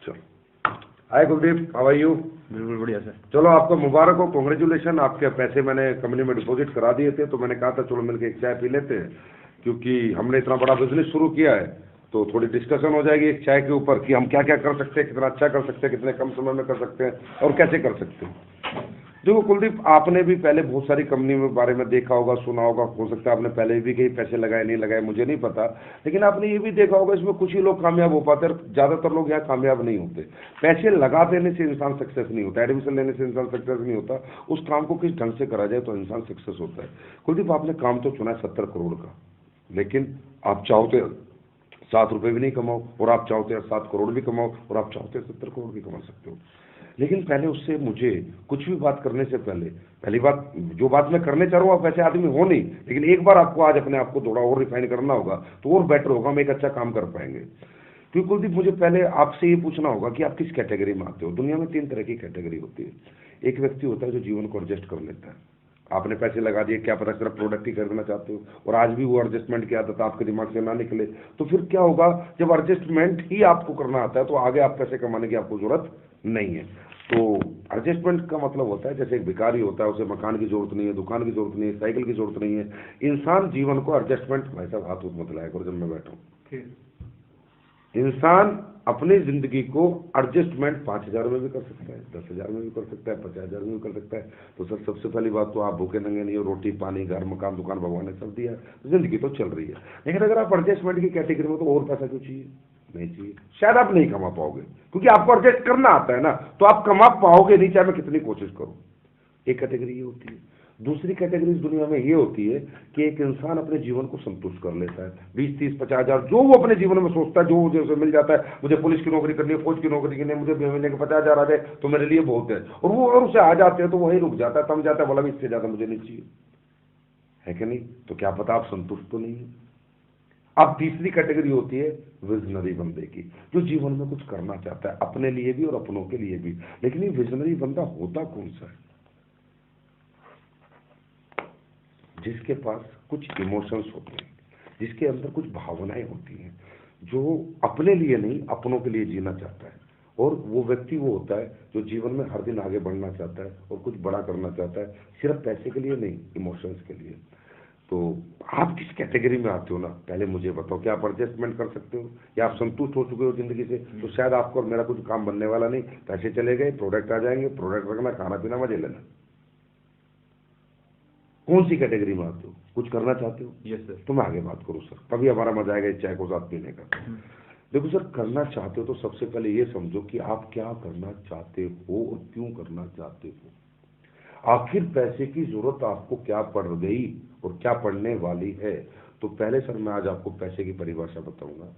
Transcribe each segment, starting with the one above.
चलो, हाय Kuldeep, how are you? बिल्कुल बढ़िया सर। चलो, आपको मुबारक हो, कॉन्ग्रेचुलेशन। आपके पैसे मैंने कंपनी में डिपॉजिट करा दिए थे, तो मैंने कहा था चलो मिलकर एक चाय पी लेते हैं, क्योंकि हमने इतना बड़ा बिजनेस शुरू किया है, तो थोड़ी डिस्कशन हो जाएगी एक चाय के ऊपर कि हम क्या क्या कर सकते हैं, कितना अच्छा कर सकते हैं, कितने कम समय में कर सकते हैं और कैसे कर सकते हैं। देखो कुलदीप, आपने भी पहले बहुत सारी कंपनी में बारे में देखा होगा, सुना होगा, हो सकता है आपने पहले भी कहीं पैसे लगाए नहीं लगाए मुझे नहीं पता, लेकिन आपने ये भी देखा होगा इसमें कुछ ही लोग कामयाब हो पाते हैं, ज़्यादातर लोग यहाँ कामयाब नहीं होते। पैसे लगा देने से इंसान सक्सेस नहीं होता, एडमिशन लेने से इंसान सक्सेस नहीं होता, उस काम को किस ढंग से करा जाए तो इंसान सक्सेस होता है। कुलदीप, आपने काम तो चुना है 70 करोड़ का, लेकिन आप चाहो तो 7 रुपये भी नहीं कमाओ, और आप चाहते हैं 7 करोड़ भी कमाओ, और आप चाहते हैं 70 करोड़ भी कमा सकते हो। लेकिन पहले उससे मुझे कुछ भी बात करने से पहले, पहली बात, जो बात मैं करने चाह रहा हूँ आप वैसे आदमी हो नहीं, लेकिन एक बार आपको आज अपने आप को थोड़ा और रिफाइन करना होगा तो और बेटर होगा, हम एक अच्छा काम कर पाएंगे। क्योंकि कुलदीप, मुझे पहले आपसे ये पूछना होगा कि आप किस कैटेगरी में आते हो। दुनिया में 3 तरह की कैटेगरी होती है। एक व्यक्ति होता है जो जीवन को एडजस्ट कर लेता है। आपने पैसे लगा दिए, क्या पता सिर्फ प्रोडक्ट ही खरीदना चाहते हो और आज भी वो एडजस्टमेंट की आदत आपके दिमाग से ना निकले, तो फिर क्या होगा, जब एडजस्टमेंट ही आपको करना आता है तो आगे आप पैसे कमाने की आपको जरूरत नहीं है। तो एडजस्टमेंट का मतलब होता है, जैसे एक भिखारी होता है, उसे मकान की जरूरत नहीं है, दुकान की जरूरत नहीं है, साइकिल की जरूरत नहीं है। इंसान जीवन को एडजस्टमेंट, भाई साहब हाथ मत लाया करो जब मैं बैठा हूँ। इंसान अपनी जिंदगी को एडजस्टमेंट 5,000 में भी कर सकता है, 10,000 में भी कर सकता है, 50,000 में भी कर सकता है। तो सर, सबसे पहली बात तो आप भूखे नंगे नहीं हो, रोटी पानी घर मकान दुकान भगवान ने सब दिया है, तो जिंदगी तो चल रही है। लेकिन अगर आप एडजस्टमेंट की कैटेगरी में, तो और पैसा क्यों चाहिए? नहीं चाहिए। शायद आप नहीं कमा पाओगे, क्योंकि आपको एडजस्ट करना आता है ना, तो आप कमा पाओगे नहीं चाहे मैं कितनी कोशिश करूं। एक कैटेगरी ये होती है। दूसरी कैटेगरी इस दुनिया में ये होती है कि एक इंसान अपने जीवन को संतुष्ट कर लेता है, 20, 30, 50 हज़ार जो वो अपने जीवन में सोचता है, जो मुझे मिल जाता है, मुझे पुलिस की नौकरी करनी है, फौज की नौकरी करनी है, मुझे महीने के 50,000 आ जाए तो मेरे लिए बहुत है, और वो अगर उसे आ जाते हैं तो वहीं रुक जाता है, थम जाता है, बोला भी इससे ज्यादा मुझे नहीं चाहिए, है कि नहीं? तो क्या पता आप संतुष्ट तो नहीं है। अब तीसरी कैटेगरी होती है विजनरी बंदे की, जो जीवन में कुछ करना चाहता है, अपने लिए भी और अपनों के लिए भी। लेकिन ये विजनरी बंदा होता कौन सा है? जिसके पास कुछ इमोशंस होते हैं, जिसके अंदर कुछ भावनाएं होती हैं, जो अपने लिए नहीं अपनों के लिए जीना चाहता है। और वो व्यक्ति वो होता है जो जीवन में हर दिन आगे बढ़ना चाहता है और कुछ बड़ा करना चाहता है, सिर्फ पैसे के लिए नहीं, इमोशंस के लिए। तो आप किस कैटेगरी में आते हो ना, पहले मुझे बताओ। क्या आप एडजस्टमेंट कर सकते हो, या आप संतुष्ट हो चुके हो जिंदगी से? तो शायद आपको और मेरा कुछ काम बनने वाला नहीं, पैसे चले गए, प्रोडक्ट आ जाएंगे, प्रोडक्ट रखना, खाना पीना, मजे लेना। कौन सी कैटेगरी में आते हो? कुछ करना चाहते हो? Yes sir. तो मैं आगे बात करूँ सर, तभी हमारा मजा आएगा इस चाय को साथ पीने का। देखो सर, करना चाहते हो तो सबसे पहले ये समझो कि आप क्या करना चाहते हो और क्यों करना चाहते हो। आखिर पैसे की जरूरत आपको क्या पड़ गई और क्या पड़ने वाली है? तो पहले सर मैं आज आपको पैसे की परिभाषा बताऊंगा।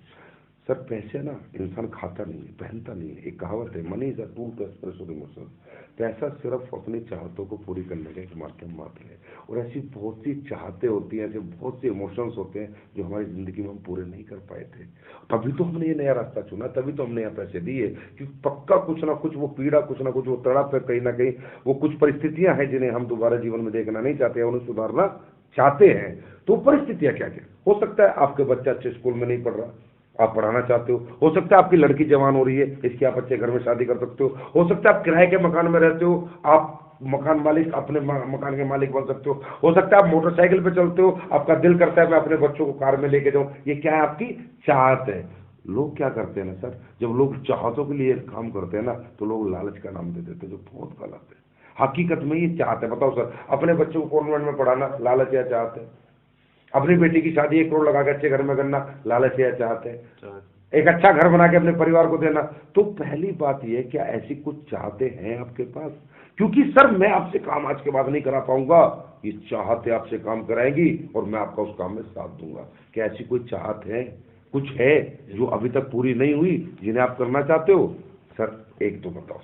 सर, पैसे ना इंसान खाता नहीं है, पहनता नहीं है। एक कहावत है, money is a tool to express your emotion. पैसा सिर्फ अपनी चाहतों को पूरी करने का एक माध्यम मात्र है। और ऐसी बहुत सी चाहते होती हैं, ऐसे बहुत से इमोशंस होते हैं जो हमारी जिंदगी में हम पूरे नहीं कर पाए थे। तभी तो हमने ये नया रास्ता चुना, तभी तो हमने यहाँ पैसे दिए, क्योंकि पक्का कुछ ना कुछ वो पीड़ा, कुछ ना कुछ वो तड़प है, कहीं ना कहीं वो कुछ परिस्थितियां हैं जिन्हें हम दोबारा जीवन में देखना नहीं चाहते हैं, उन्हें सुधारना चाहते हैं। तो परिस्थितियां क्या क्या हो सकता है? आपके बच्चा अच्छे स्कूल में नहीं पढ़ रहा, आप पढ़ाना चाहते हो सकता है आपकी लड़की जवान हो रही है, इसकी आप अच्छे घर में शादी कर सकते हो सकता है आप किराए के मकान में रहते हो, आप मकान मालिक, अपने मकान के मालिक बन सकते हो सकता है आप मोटरसाइकिल पे चलते हो, आपका दिल करता है मैं अपने बच्चों को कार में लेके जाऊं। ये क्या है? आपकी चाहत है। लोग क्या करते हैं ना सर, जब लोग चाहतों के लिए काम करते हैं ना, तो लोग लालच का नाम दे देते हैं, जो बहुत गलत है। हकीकत में ये चाहते हैं। बताओ सर, अपने बच्चों को कॉन्वेंट में पढ़ाना लालच या चाहते हैं? अपनी बेटी की शादी 1 करोड़ लगा के अच्छे घर में करना लालच या चाहते हैं? एक अच्छा घर बना के अपने परिवार को देना। तो पहली बात यह, क्या ऐसी कुछ चाहते हैं आपके पास? क्योंकि सर मैं आपसे काम आज के बाद नहीं करा पाऊंगा, ये चाहते आपसे काम कराएंगी और मैं आपका उस काम में साथ दूंगा। क्या ऐसी कोई चाहत है, कुछ है जो अभी तक पूरी नहीं हुई, जिन्हें आप करना चाहते हो? सर एक तो बताओ।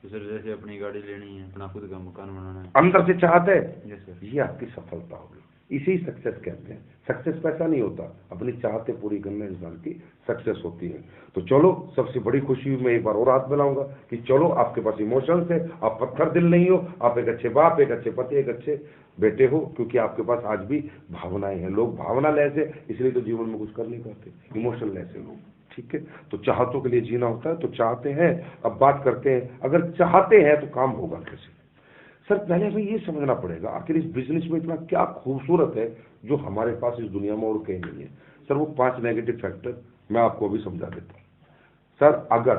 तो सर जैसे अपनी गाड़ी लेनी है, अपना खुद का मकान बनाना है, अंदर से चाहते हैं, यस सर। ये आपकी सफलता होगी, इसी सक्सेस कहते हैं। सक्सेस पैसा नहीं होता, अपनी चाहते पूरी करने इंसान की सक्सेस होती है। तो चलो, सबसे बड़ी खुशी मैं एक बार और हाथ मिलाऊंगा कि चलो आपके पास इमोशंस है, आप पत्थर दिल नहीं हो, आप एक अच्छे बाप, एक अच्छे पति, एक अच्छे बेटे हो, क्योंकि आपके पास आज भी भावनाएं हैं। लोग भावना लेस है, इसलिए तो जीवन में कुछ कर नहीं पाते, इमोशन लेस है लोग। ठीक है, तो चाहतों के लिए जीना होता है, तो चाहते हैं। अब बात करते हैं, अगर चाहते हैं तो काम होगा कैसे। सर पहले हमें ये समझना पड़ेगा आखिर इस बिजनेस में इतना क्या खूबसूरत है जो हमारे पास इस दुनिया में और कहीं नहीं है। सर वो 5 नेगेटिव फैक्टर मैं आपको अभी समझा देता हूँ। सर अगर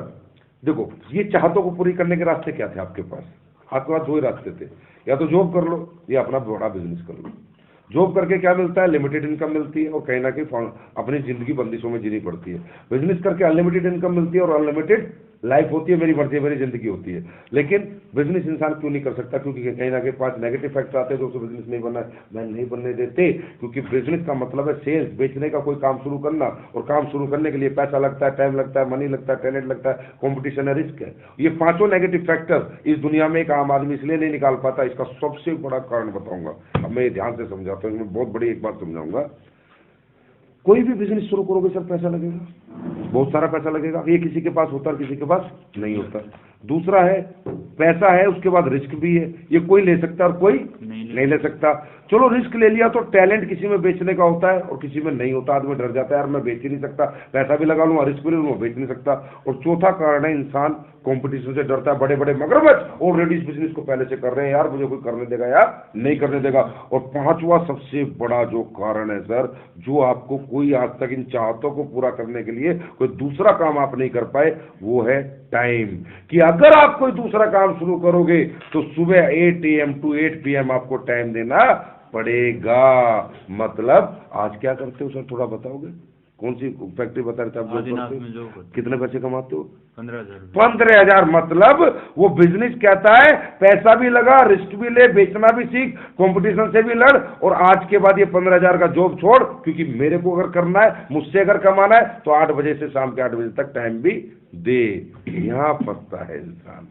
देखो, ये चाहतों को पूरी करने के रास्ते क्या थे आपके पास? आपके पास 2 ही रास्ते थे, या तो जॉब कर लो या अपना बड़ा बिजनेस कर लो। जॉब करके क्या मिलता है? लिमिटेड इनकम मिलती है और कहीं ना कहीं अपनी जिंदगी बंदिशों में जीनी पड़ती है। बिजनेस करके अनलिमिटेड इनकम मिलती है और अनलिमिटेड लाइफ होती है, मेरी मर्जी मेरी जिंदगी होती है। लेकिन बिजनेस इंसान क्यों नहीं कर सकता? क्योंकि कहीं ना कहीं 5 नेगेटिव फैक्टर आते हैं जो उसे बिजनेस नहीं बनना मैं नहीं बनने देते। क्योंकि बिजनेस का मतलब है सेल्स, बेचने का कोई काम शुरू करना, और काम शुरू करने के लिए पैसा लगता है, टाइम लगता है, मनी लगता है, टैलेंट लगता है, कॉम्पिटिशन है, रिस्क है। ये 5 नेगेटिव फैक्टर इस दुनिया में एक आम आदमी इसलिए नहीं निकाल पाता। इसका सबसे बड़ा कारण बताऊंगा, अब मैं ध्यान से समझाता हूँ, मैं बहुत बड़ी एक बात समझाऊंगा। कोई भी बिजनेस शुरू करोगे सर पैसा लगेगा, बहुत सारा पैसा लगेगा। ये किसी के पास होता है, किसी के पास नहीं होता। दूसरा है पैसा है, उसके बाद रिस्क भी है। ये कोई ले सकता है और कोई नहीं ले सकता। चलो रिस्क ले लिया तो टैलेंट किसी में बेचने का होता है और किसी में नहीं होता। आदमी डर जाता है, यार मैं बेच ही नहीं सकता, पैसा भी लगा लूंगा, रिस्क भी ले लूंगा, बेच नहीं सकता। और चौथा कारण है इंसान कंपटीशन से डरता है। बड़े बड़े मगरमच्छ ऑलरेडी इस बिजनेस को पहले से कर रहे हैं, यार मुझे कोई करने देगा या नहीं करने देगा। और 5वां सबसे बड़ा जो कारण है सर, जो आपको कोई आज तक इन चाहतों को पूरा करने के लिए कोई दूसरा काम आप नहीं कर पाए, वो है टाइम। कि अगर आप कोई दूसरा काम शुरू करोगे तो सुबह 8 AM to 8 PM आपको टाइम देना पड़ेगा। मतलब आज क्या करते हो सर, थोड़ा बताओगे? कौन सी फैक्ट्री बता रहे थे आप? कितने पैसे कमाते हो? 15,000। 15,000। मतलब वो बिजनेस कहता है पैसा भी लगा, रिस्क भी ले, बेचना भी सीख, कंपटीशन से भी लड़, और आज के बाद ये 15,000 का जॉब छोड़, क्योंकि मेरे को अगर करना है, मुझसे अगर कमाना है तो 8 बजे से शाम के 8 बजे तक टाइम भी दे। यहाँ फंसता है इंसान।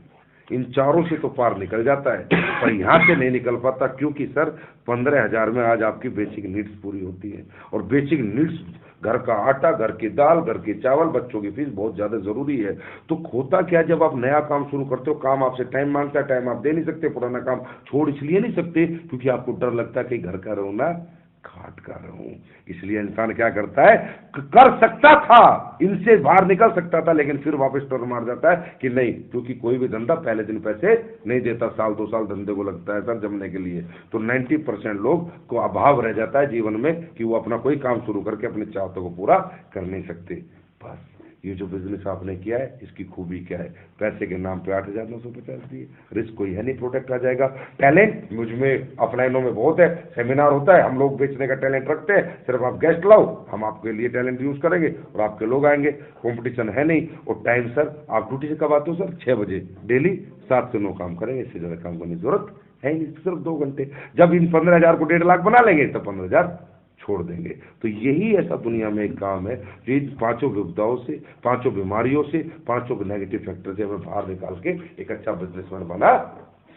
इन चारों से तो पार निकल जाता है, पर यहाँ से नहीं निकल पाता। क्योंकि सर 15,000 में आज आपकी बेसिक नीड्स पूरी होती है, और बेसिक नीड्स घर का आटा, घर की दाल, घर के चावल, बच्चों की फीस बहुत ज्यादा जरूरी है। तो होता क्या, जब आप नया काम शुरू करते हो, काम आपसे टाइम मांगता है, टाइम आप दे नहीं सकते। पुराना काम छोड़ इसलिए नहीं सकते क्योंकि आपको डर लगता है कि घर का रहूं ना घाट का रहूं। इसलिए इंसान क्या करता है, कर सकता था, इनसे बाहर निकल सकता था, लेकिन फिर वापस टर्न मार जाता है कि नहीं, क्योंकि कोई भी धंधा पहले दिन पैसे नहीं देता, साल 2 साल धंधे को लगता है सर जमने के लिए। तो 90% लोग को अभाव रह जाता है जीवन में कि वो अपना कोई काम शुरू करके अपने चाहतों को पूरा कर नहीं सकते। बस ये जो बिजनेस आपने किया है, इसकी खूबी क्या है? पैसे के नाम पे 8,950 दिए, रिस्क कोई है नहीं, प्रोडक्ट आ जाएगा। टैलेंट मुझ में अपलाइनों में बहुत है, सेमिनार होता है, हम लोग बेचने का टैलेंट रखते हैं, सिर्फ आप गेस्ट लाओ, हम आपके लिए टैलेंट यूज करेंगे और आपके लोग आएंगे। कंपटीशन है नहीं। और टाइम सर आप ड्यूटी से कब आते हो सर? 6 बजे डेली, 7 से 9 काम करेंगे, इससे ज्यादा काम करने की जरूरत है नहीं, सिर्फ 2 घंटे। जब इन 15,000 को 1.5 लाख बना लेंगे तो 15,000 छोड़ देंगे। तो यही ऐसा दुनिया में एक काम है जो इन 5 विपदाओं से, 5 बीमारियों से, 5 नेगेटिव फैक्टर से हमें बाहर निकाल के एक अच्छा बिजनेसमैन बना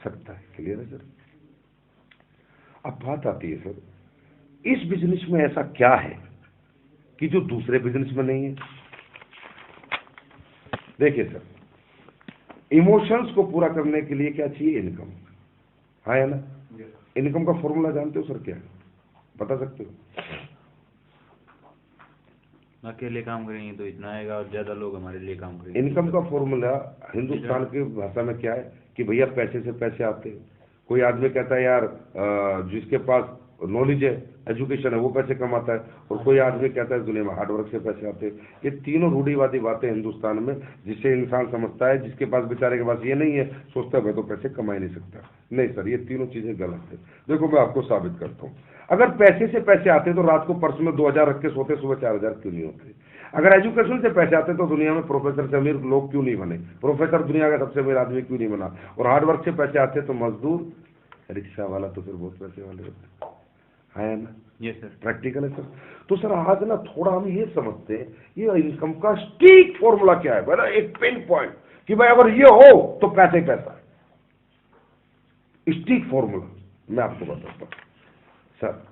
सकता है। क्लियर है सर? अब बात आती है सर, इस बिजनेस में ऐसा क्या है कि जो दूसरे बिजनेस में नहीं है? देखिए सर, इमोशंस को पूरा करने के लिए क्या चाहिए? इनकम। हाँ है ना? इनकम का फॉर्मूला जानते हो सर क्या है? बता सकते हो? अकेले काम करेंगे तो इतना आएगा और ज्यादा लोग हमारे लिए काम करेंगे। इनकम का फॉर्मूला हिंदुस्तान की भाषा में क्या है कि भैया पैसे से पैसे आते हैं। कोई आदमी कहता है यार जिसके पास नॉलेज है, एजुकेशन है, वो पैसे कमाता है, और कोई आदमी कहता है दुनिया में हार्डवर्क से पैसे आते हैं। ये तीनों रूढ़िवादी बातें हिंदुस्तान में, जिससे इंसान समझता है जिसके पास बेचारे के पास ये नहीं है, सोचता है मैं तो पैसे कमा ही नहीं सकता। नहीं सर, ये तीनों चीजें गलत है। देखो मैं आपको साबित करता हूँ। अगर पैसे से पैसे आते तो रात को पर्स में 2,000 रख के सोते, सुबह 4,000 क्यों नहीं होते? अगर एजुकेशन से पैसे आते तो दुनिया में प्रोफेसर से अमीर लोग क्यों नहीं बने? प्रोफेसर दुनिया का सबसे अमीर आदमी क्यों नहीं बना? और हार्डवर्क से पैसे आते तो मजदूर, रिक्शा वाला तो फिर बहुत पैसे वाले होते है ना? ये सर प्रैक्टिकल है सर। तो सर आज ना थोड़ा हम ये समझते हैं ये इनकम का स्टिक फॉर्मूला क्या है, बोला एक पिन पॉइंट कि भाई अगर ये हो तो पैसे ही पैसा है। स्टिक फॉर्मूला मैं आपको बताता हूं सर।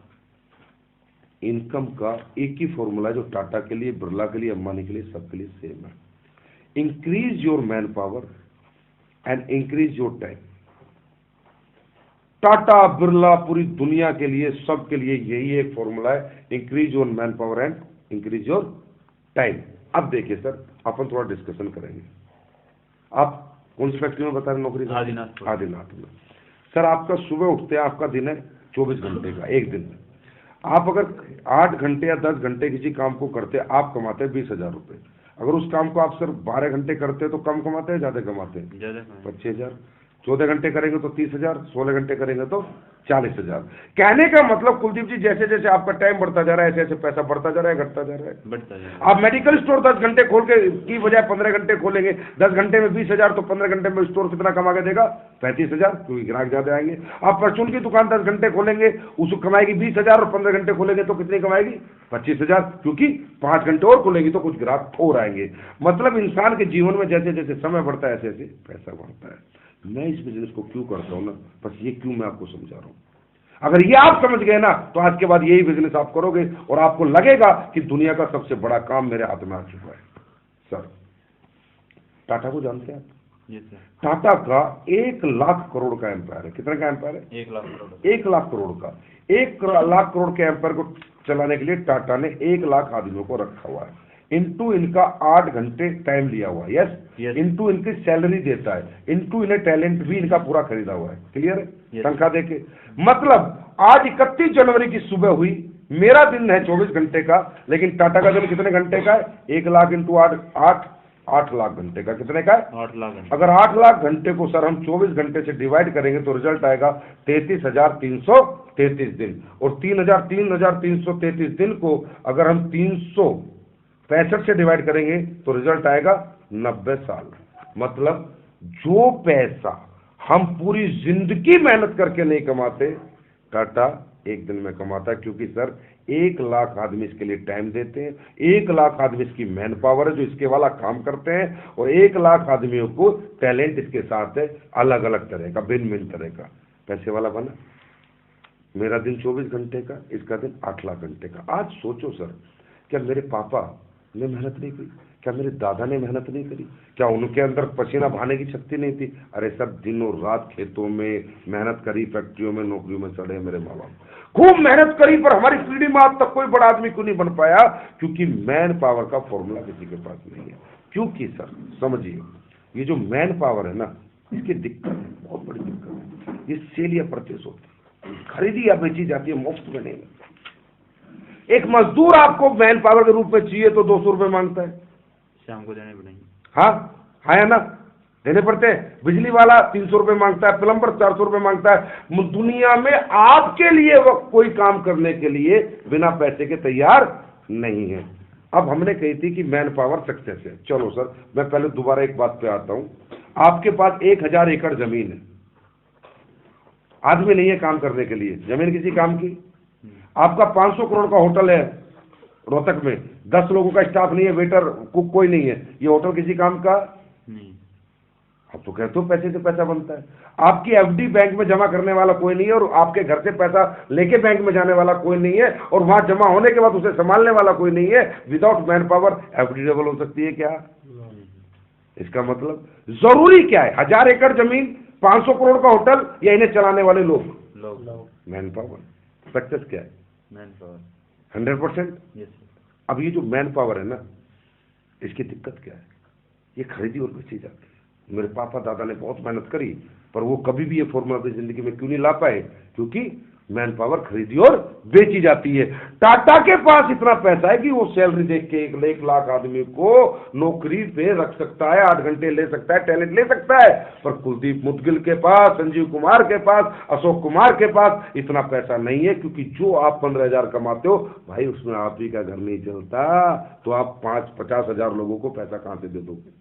इनकम का एक ही फॉर्मूला है जो टाटा के लिए, बिरला के लिए, अंबानी के लिए, सबके लिए सेम है। Increase your man power and increase your time. Tata, Birla, पूरी दुनिया के लिए, सबके लिए यही एक फॉर्मूला है, increase your man power and increase your time. अब देखिए सर, अपन थोड़ा डिस्कशन करेंगे। आप कौन सी फैक्ट्री में बता रहे नौकरी? आदिनाथ। आदिनाथ में। सर आपका सुबह उठते हैं, आपका दिन है 24 घंटे का, एक दिन में आप अगर 8 घंटे या 10 घंटे किसी काम को करते हैं, आप कमाते हैं 20,000 रुपये। अगर उस काम को आप सिर्फ 12 घंटे करते हैं तो कम कमाते हैं, ज्यादा कमाते हैं? 25,000। 14 घंटे करेंगे तो 30,000, 16 घंटे करेंगे तो 40,000। कहने का मतलब कुलदीप जी, जैसे जैसे आपका टाइम बढ़ता जा रहा है, ऐसे ऐसे पैसा बढ़ता जा रहा है, घटता जा रहा है, बढ़ता जा रहा है। आप मेडिकल स्टोर 10 घंटे खोल के की बजाय 15 घंटे खोलेंगे, 10 घंटे में 20,000, तो 15 घंटे में स्टोर कितना कमा के देगा? 35,000, क्योंकि ग्राहक ज्यादा आएंगे। आप परचून की दुकान 10 घंटे खोलेंगे, उसको कमाएगी 20,000, और 15 घंटे खोलेंगे तो कितनी कमाएगी? 25,000, क्योंकि 5 घंटे और खोलेंगी तो कुछ ग्राहक और आएंगे। मतलब इंसान के जीवन में जैसे जैसे समय बढ़ता है, ऐसे ऐसे पैसा बढ़ता है। मैं इस बिजनेस को क्यों करता हूं ना, बस ये क्यों मैं आपको समझा रहा हूं। अगर ये आप समझ गए ना, तो आज के बाद यही बिजनेस आप करोगे और आपको लगेगा कि दुनिया का सबसे बड़ा काम मेरे हाथ में आ चुका है। सर, टाटा को जानते हैं आप? टाटा का 1 लाख करोड़ का एम्पायर है। कितने का एम्पायर है? 1 लाख करोड़। 1 लाख करोड़ का। 1 लाख करोड़ के एम्पायर को चलाने के लिए टाटा ने 1 लाख आदमियों को रखा हुआ है, इनटू इनका 8 घंटे टाइम लिया हुआ है, यस, इनटू इनकी सैलरी देता है, इनटू इन्हें टैलेंट भी इनका पूरा खरीदा हुआ है। क्लियर है? तनख्वाह देके। मतलब आज 31 जनवरी की सुबह हुई, मेरा दिन है 24 घंटे का, लेकिन टाटा का दिन कितने घंटे का है? 1 लाख इंटू 8 लाख घंटे का। कितने का है? 8 लाख घंटे। अगर 8 लाख घंटे को सर हम 24 घंटे से डिवाइड करेंगे तो रिजल्ट आएगा 33,333 दिन। और 3,333 दिन को अगर हम 365 से डिवाइड करेंगे तो रिजल्ट आएगा 90 साल। मतलब जो पैसा हम पूरी जिंदगी मेहनत करके नहीं कमाते, टाटा एक दिन में कमाता है। क्योंकि सर 1 लाख आदमी इसके लिए टाइम देते हैं, 1 लाख आदमी इसकी मैन पावर है जो इसके वाला काम करते हैं, और 1 लाख आदमियों को टैलेंट इसके साथ है, अलग अलग तरह का, भिन्न भिन्न तरह का। पैसे वाला बना। मेरा दिन 24 घंटे का, इसका दिन 8 लाख घंटे का। आज सोचो सर, क्या मेरे पापा ने मेहनत नहीं की? क्या मेरे दादा ने मेहनत नहीं करी? क्या उनके अंदर पसीना बहाने की शक्ति नहीं थी? अरे सर, दिनों रात खेतों में मेहनत करी, फैक्ट्रियों में, नौकरियों में चढ़े मेरे माँ बाप, खूब मेहनत करी, पर हमारी पीढ़ी में आज तक कोई बड़ा आदमी क्यों नहीं बन पाया? क्योंकि मैन पावर का फॉर्मूला किसी के पास नहीं है। क्योंकि सर समझिए, ये जो मैन पावर है ना, इसकी दिक्कत है, बहुत बड़ी दिक्कत है। ये सेल या परचेस होती है, खरीदी या बेची जाती है, मुफ्त में नहीं। एक मजदूर आपको मैन पावर के रूप में चाहिए तो 200 रुपए मांगता है, शाम को देने पड़ेंगे। हाँ है ना, देने पड़ते हैं। बिजली वाला 300 रुपए मांगता है, प्लम्बर 400 रुपए मांगता है। दुनिया में आपके लिए वो कोई काम करने के लिए बिना पैसे के तैयार नहीं है। अब हमने कही थी कि मैन पावर सक्सेस है। चलो सर, मैं पहले दोबारा एक बात पे आता हूं। आपके पास 1000 एकड़ जमीन है, आदमी नहीं है काम करने के लिए, जमीन किसी काम की। आपका 500 करोड़ का होटल है रोहतक में, 10 लोगों का स्टाफ नहीं है, वेटर कुक कोई नहीं है, ये होटल किसी काम का नहीं। अब तो कहते हो पैसे से पैसा बनता है। आपकी एफडी बैंक में जमा करने वाला कोई नहीं है, और आपके घर से पैसा लेके बैंक में जाने वाला कोई नहीं है, और वहां जमा होने के बाद उसे संभालने वाला कोई नहीं है। Without man power FD double हो सकती है क्या? इसका मतलब जरूरी क्या है? 1000 एकड़ जमीन, 500 करोड़ का होटल, या इन्हें चलाने वाले लोग? Man power. सक्सेस क्या है? Man power 100%। यस। अब ये जो मैन पावर है ना, इसकी दिक्कत क्या है? ये खरीदी और बेची जाती है। मेरे पापा दादा ने बहुत मेहनत करी, पर वो कभी भी ये फॉर्मूला अपनी जिंदगी में क्यों नहीं ला पाए? क्योंकि मैन पावर खरीदी और बेची जाती है। टाटा के पास इतना पैसा है कि वो सैलरी देख के 1 लाख आदमी को नौकरी पे रख सकता है, 8 घंटे ले सकता है, टैलेंट ले सकता है। पर कुलदीप मुदगिल के पास, संजीव कुमार के पास, अशोक कुमार के पास इतना पैसा नहीं है। क्योंकि जो आप 15,000 कमाते हो भाई, उसमें आप ही का घर नहीं चलता, तो आप 50 हजार लोगों को पैसा कहां से दे दोगे?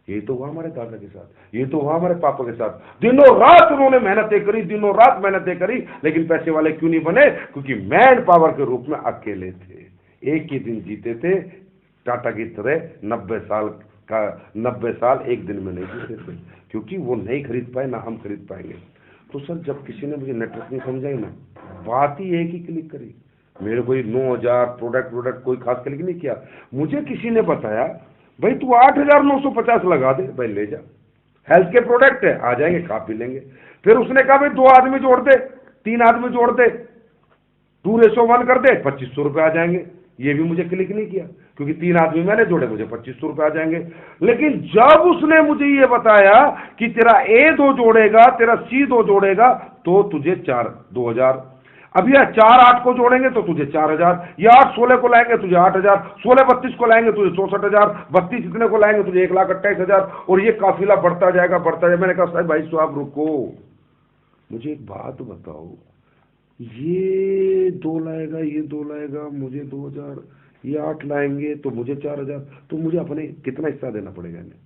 ये तो हुआ हमारे दादा के साथ, ये तो हुआ हमारे पापा के साथ। दिनों रात उन्होंने मेहनतें करी, दिनों रात मेहनतें करी, लेकिन पैसे वाले क्यों नहीं बने? क्योंकि मैन पावर के रूप में अकेले थे, एक ही दिन जीते थे। टाटा की तरह 90 साल एक दिन में नहीं जीते थे, क्योंकि वो नहीं खरीद पाए, ना हम खरीद पाएंगे। तो सर, जब किसी ने मुझे नेटवर्किंग समझाई ना, बात ही एक ही क्लिक करी, मेरे कोई 9,000 प्रोडक्ट कोई खास करके नहीं किया। मुझे किसी ने बताया भाई तू 8,950 लगा दे, भाई ले जा, हेल्थ के प्रोडक्ट है, आ जाएंगे खा पी लेंगे। फिर उसने कहा भाई 2 आदमी जोड़ दे, 3 आदमी जोड़ दे, 2:1 कर दे, 2,500 रुपये आ जाएंगे। ये भी मुझे क्लिक नहीं किया, क्योंकि 3 आदमी मैंने जोड़े, मुझे 2,500 रुपये आ जाएंगे। लेकिन जब उसने मुझे ये बताया कि तेरा A2 जोड़ेगा, तेरा C2 जोड़ेगा, तो तुझे 2,000। अब यह 4-8 को जोड़ेंगे तो तुझे 4,000, ये 8-16 को लाएंगे तुझे 8,000, 16-32 को लाएंगे तुझे 64,000, 32 इतने को लाएंगे तुझे 1,28,000, और ये काफिला बढ़ता जाएगा बढ़ता जाएगा। मैंने कहा साहब भाई साहब रुको, मुझे एक बात बताओ, ये 2 लाएगा, ये 2 लाएगा, मुझे 2,000, ये 8 लाएंगे तो मुझे 4,000, तो मुझे अपने कितना हिस्सा देना पड़ेगा इन्हें?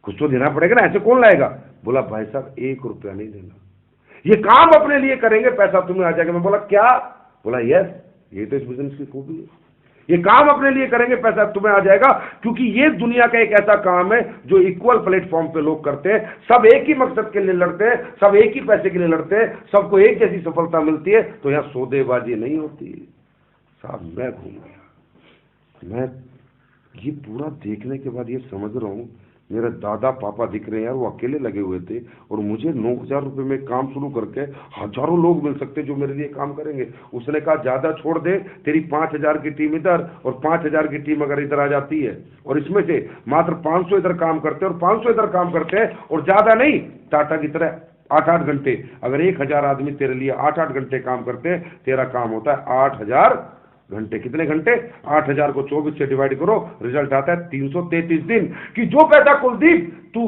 कुछ तो देना पड़ेगा ना, ऐसे कौन लाएगा? बोला भाई साहब 1 रुपया नहीं देना, ये काम अपने लिए करेंगे, पैसा तुम्हें आ जाएगा। मैं बोला क्या? बोला यस, ये तो इस बिजनेस की खूबी है, ये काम अपने लिए करेंगे, पैसा तुम्हें आ जाएगा, क्योंकि ये दुनिया का एक ऐसा काम है जो इक्वल प्लेटफॉर्म पे लोग करते हैं, सब एक ही मकसद के लिए लड़ते हैं, सब एक ही पैसे के लिए लड़ते हैं, सबको एक जैसी सफलता मिलती है, तो यहां सौदेबाजी नहीं होती। साहब मैं घूम गया, मैं ये पूरा देखने के बाद ये समझ रहा हूं, मेरे दादा पापा दिख रहे हैं यार, वो अकेले लगे हुए थे, और मुझे 9,000 रुपये में काम शुरू करके हजारों लोग मिल सकते जो मेरे लिए काम करेंगे। उसने कहा ज्यादा छोड़ दे, तेरी 5,000 की टीम इधर और 5,000 की टीम अगर इधर आ जाती है, और इसमें से मात्र 500 इधर काम करते हैं और 500 इधर काम करते हैं, और ज्यादा नहीं, टाटा की तरह 8-8 घंटे, अगर 1,000 आदमी तेरे लिए 8-8 घंटे काम करते हैं, तेरा काम होता है 8,000 घंटे। कितने घंटे? 8,000 को 24 से डिवाइड करो, रिजल्ट आता है 333 दिन। कि जो पैसा कुलदीप तू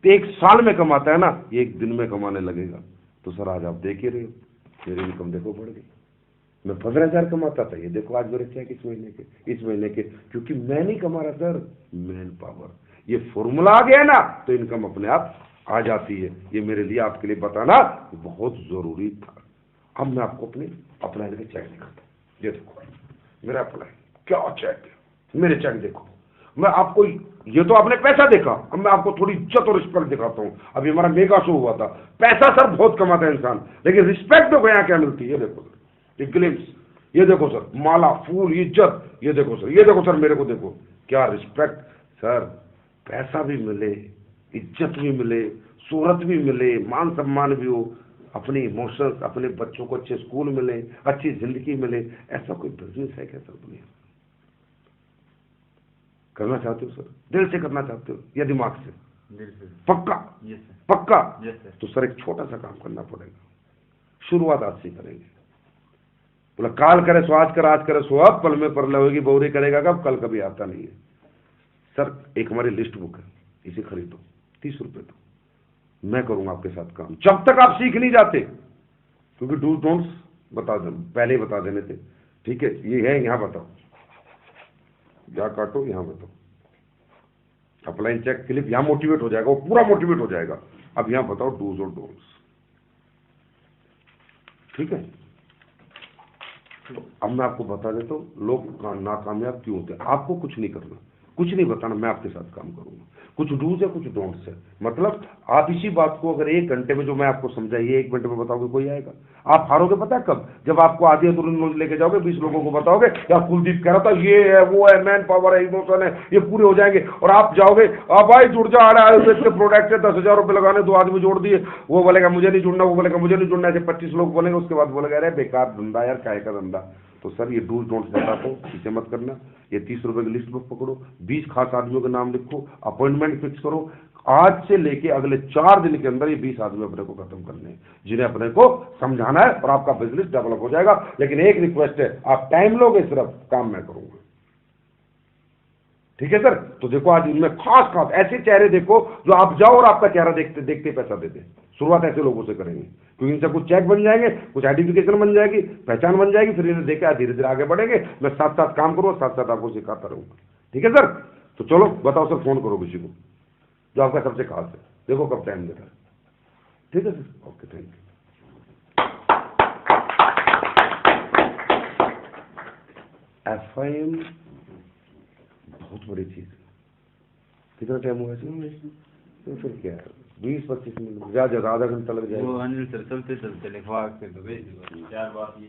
1 साल में कमाता है ना, ये 1 दिन में कमाने लगेगा। तो सर आज आप देख ही रहे हो, मेरी इनकम देखो बढ़ गई। मैं 15,000 कमाता था, ये देखो आज मेरे चेक इस महीने के, क्योंकि मैं नहीं कमा रहा सर, मैन पावर, ये फॉर्मूला आ गया ना, तो इनकम अपने आप आ जाती है। ये मेरे लिए आपके लिए बताना बहुत जरूरी था। अब मैं आपको अपना चेक दिखाता हूँ, ये देखो मेरा अप्लाई, क्या चेक है, मेरे चेक देखो। मैं आपको, ये तो आपने पैसा देखा, अब मैं आपको थोड़ी इज्जत और रिस्पेक्ट दिखाता हूं। अभी हमारा मेगा शो हुआ था, पैसा सर बहुत कमाता है इंसान, लेकिन रिस्पेक्ट देखो यहाँ क्या मिलती है। ये देखो सर, ये ग्लिम्स, ये देखो सर, माला, फूल, इज्जत, ये देखो सर, ये देखो सर, मेरे को देखो क्या रिस्पेक्ट। सर पैसा भी मिले, इज्जत भी मिले, शोहरत भी मिले, मान सम्मान भी हो, अपने इमोशंस, अपने बच्चों को अच्छे स्कूल मिले, अच्छी जिंदगी मिले, ऐसा कोई बिजनेस है क्या सर दुनिया? करना चाहते हो सर? दिल से करना चाहते हो या दिमाग से? दिल से। पक्का? Yes sir. पक्का? Yes sir. तो सर एक छोटा सा काम करना पड़ेगा, शुरुआत आज से करेंगे। बोला काल करे सो आज कर, आज करे सो अब, पल में परलय होगी, बहुरी करेगा कब, कल कभी आता नहीं है। सर एक हमारी लिस्ट बुक है, इसे खरीदो, 30 रुपए दो, मैं करूंगा आपके साथ काम, जब तक आप सीख नहीं जाते, क्योंकि डूज डोंट्स बता दे, पहले ही बता देने थे, ठीक है? ये है, यहां बताओ, या काटो, यहां बताओ, अपलाइन चेक क्लिप, यहां मोटिवेट हो जाएगा, वो पूरा मोटिवेट हो जाएगा। अब यहां बताओ डूज और डोंट्स, ठीक है? तो अब मैं आपको बता देता हूं लोग नाकामयाब क्यों होते हैं। आपको कुछ नहीं करना, कुछ नहीं बताना, मैं आपके साथ काम करूंगा। कुछ डूज है, कुछ डोंट्स है, मतलब आप इसी बात को अगर 1 घंटे में जो मैं आपको समझाइए 1 मिनट में बताओगे, कोई आएगा? आप हारोगे पता है कब? जब आपको आधी अधूरी नॉलेज लेके जाओगे, 20 लोगों को बताओगे यार कुलदीप कह रहा था ये है, वो है, मैन पावर है, इमोशन है, ये पूरे हो जाएंगे, और आप जाओगे अब भाई जुड़ जा, आयुर्वेद के प्रोडक्ट है, 10,000 रुपए लगाने, 2 आदमी जोड़ दिए, वो बोलेगा मुझे नहीं जुड़ना, वो बोलेगा मुझे नहीं जुड़ना, ऐसे 25 लोग बोलेंगे, उसके बाद बोलेगा अरे बेकार धंधा यार, काय का धंधा। तो सर ये डूज डोंट्स बताता हूँ, इसे मत करना। ये 30 रुपए की लिस्ट बुक पकड़ो, 20 खास आदमियों के नाम लिखो, अपॉइंटमेंट फिक्स करो, आज से लेके अगले 4 दिन के अंदर ये 20 आदमी अपने को खत्म करने हैं, जिन्हें अपने को समझाना है, और आपका बिजनेस डेवलप हो जाएगा। लेकिन एक रिक्वेस्ट है, आप टाइम लोगे, सिर्फ काम मैं करूंगा, ठीक है सर? तो देखो आज इनमें खास ऐसे चेहरे देखो जो आप जाओ और आपका चेहरा देखते देखते पैसा दे दे। शुरुआत ऐसे लोगों से करेंगे, क्योंकि इनसे कुछ चेक बन जाएंगे, कुछ आइडेंटिफिकेशन बन जाएगी, पहचान बन जाएगी, फिर इन्हें देखा धीरे धीरे आगे बढ़ेंगे। मैं साथ साथ काम करूँगा, साथ साथ आपको सिखाता रहूंगा, ठीक है सर? तो चलो बताओ सर, फोन करो किसी को जो आपका सबसे खास है, देखो कब टाइम दे रहा है, ठीक है sir? Okay, thank you. FIM बहुत बड़ी चीज है। कितना टाइम हुआ है? तो फिर क्या है, 20-25 मिनट, ज्यादा आधा घंटा लग जाएगा। वो अनिल सर चलते चलते लिखवा के तो भेज दो, 4 बात ये